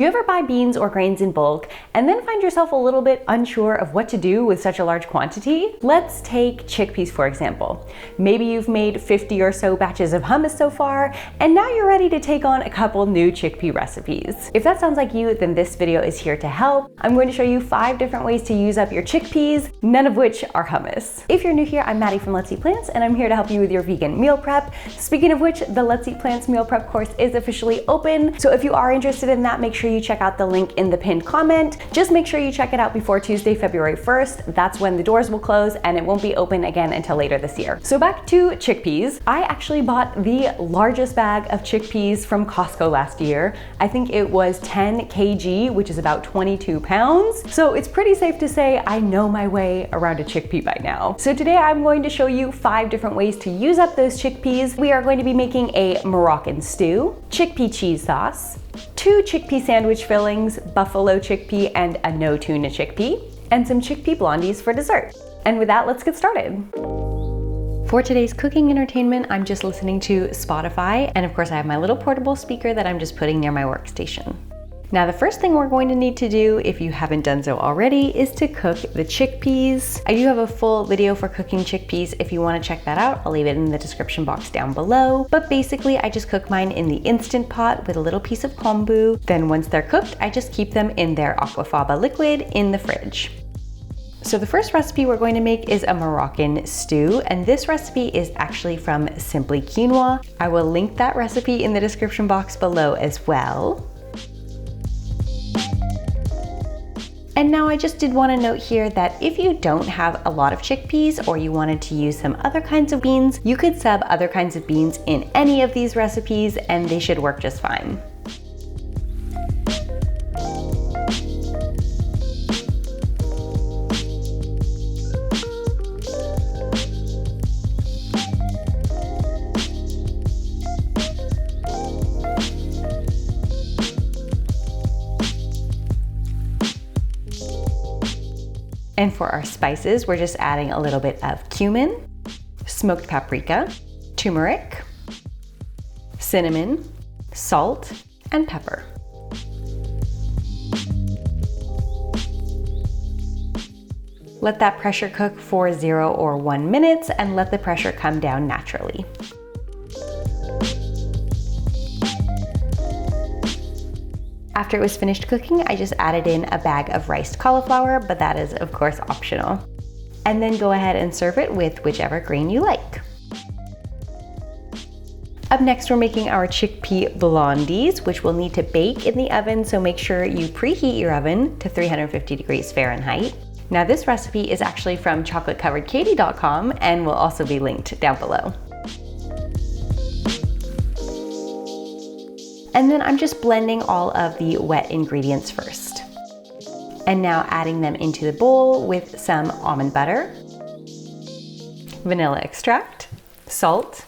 You ever buy beans or grains in bulk and then find yourself a little bit unsure of what to do with such a large quantity? Let's take chickpeas for example. Maybe you've made 50 or so batches of hummus so far, and now you're ready to take on a couple new chickpea recipes. If that sounds like you, then this video is here to help. I'm going to show you 5 different ways to use up your chickpeas, none of which are hummus. If you're new here, I'm Maddie from Let's Eat Plants, and I'm here to help you with your vegan meal prep. Speaking of which, the Let's Eat Plants meal prep course is officially open, so if you are interested in that, make sure you check out the link in the pinned comment. Just make sure you check it out before Tuesday, February 1st. That's when the doors will close and it won't be open again until later this year. So back to chickpeas. I actually bought the largest bag of chickpeas from Costco last year. I think it was 10 kg, which is about 22 pounds. So it's pretty safe to say I know my way around a chickpea by now. So today I'm going to show you 5 different ways to use up those chickpeas. We are going to be making a Moroccan stew, chickpea cheese sauce, 2 chickpea sandwich fillings, buffalo chickpea and a no-tuna chickpea, and some chickpea blondies for dessert. And with that, let's get started. For today's cooking entertainment, I'm just listening to Spotify, and of course I have my little portable speaker that I'm just putting near my workstation. Now the first thing we're going to need to do, if you haven't done so already, is to cook the chickpeas. I do have a full video for cooking chickpeas. If you want to check that out, I'll leave it in the description box down below. But basically I just cook mine in the Instant Pot with a little piece of kombu. Then once they're cooked, I just keep them in their aquafaba liquid in the fridge. So the first recipe we're going to make is a Moroccan stew, and this recipe is actually from Simply Quinoa. I will link that recipe in the description box below as well. And now I just did want to note here that if you don't have a lot of chickpeas or you wanted to use some other kinds of beans, you could sub other kinds of beans in any of these recipes and they should work just fine. And for our spices, we're just adding a little bit of cumin, smoked paprika, turmeric, cinnamon, salt, and pepper. Let that pressure cook for 0 or 1 minutes and let the pressure come down naturally. After it was finished cooking, I just added in a bag of riced cauliflower, but that is of course optional. And then go ahead and serve it with whichever grain you like. Up next, we're making our chickpea blondies, which we'll need to bake in the oven, so make sure you preheat your oven to 350 degrees Fahrenheit. Now this recipe is actually from chocolatecoveredkatie.com and will also be linked down below. And then I'm just blending all of the wet ingredients first. And now adding them into the bowl with some almond butter, vanilla extract, salt,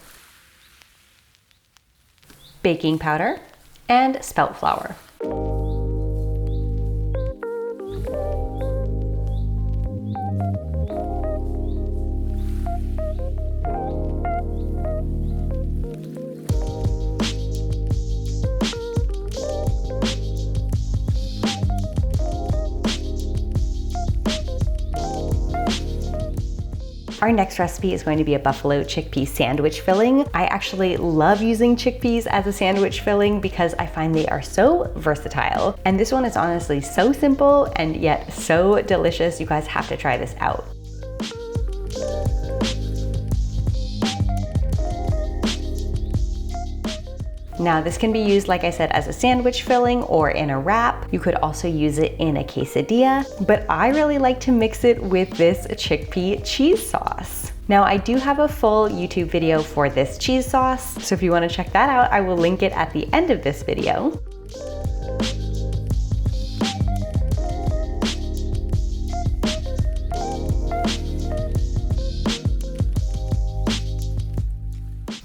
baking powder, and spelt flour. Our next recipe is going to be a buffalo chickpea sandwich filling. I actually love using chickpeas as a sandwich filling because I find they are so versatile. And this one is honestly so simple and yet so delicious. You guys have to try this out. Now this can be used, like I said, as a sandwich filling or in a wrap. You could also use it in a quesadilla, but I really like to mix it with this chickpea cheese sauce. Now I do have a full YouTube video for this cheese sauce, so if you want to check that out, I will link it at the end of this video.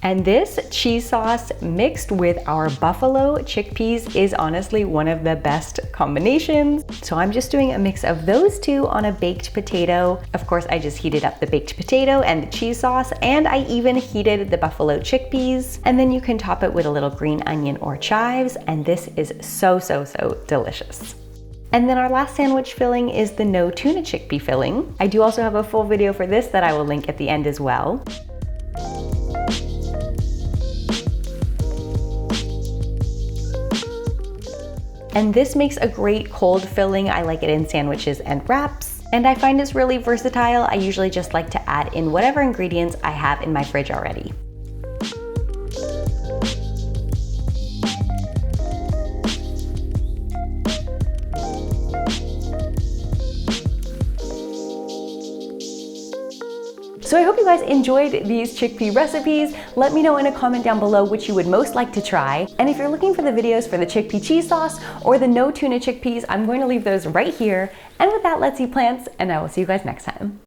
And this cheese sauce mixed with our buffalo chickpeas is honestly one of the best combinations. So I'm just doing a mix of those two on a baked potato. Of course, I just heated up the baked potato and the cheese sauce, and I even heated the buffalo chickpeas. And then you can top it with a little green onion or chives, and this is so delicious. And then our last sandwich filling is the no-tuna chickpea filling. I do also have a full video for this that I will link at the end as well. And this makes a great cold filling. I like it in sandwiches and wraps. And I find it's really versatile. I usually just like to add in whatever ingredients I have in my fridge already. So I hope you guys enjoyed these chickpea recipes. Let me know in a comment down below which you would most like to try. And if you're looking for the videos for the chickpea cheese sauce or the no-tuna chickpeas, I'm going to leave those right here. And with that, let's eat plants, and I will see you guys next time.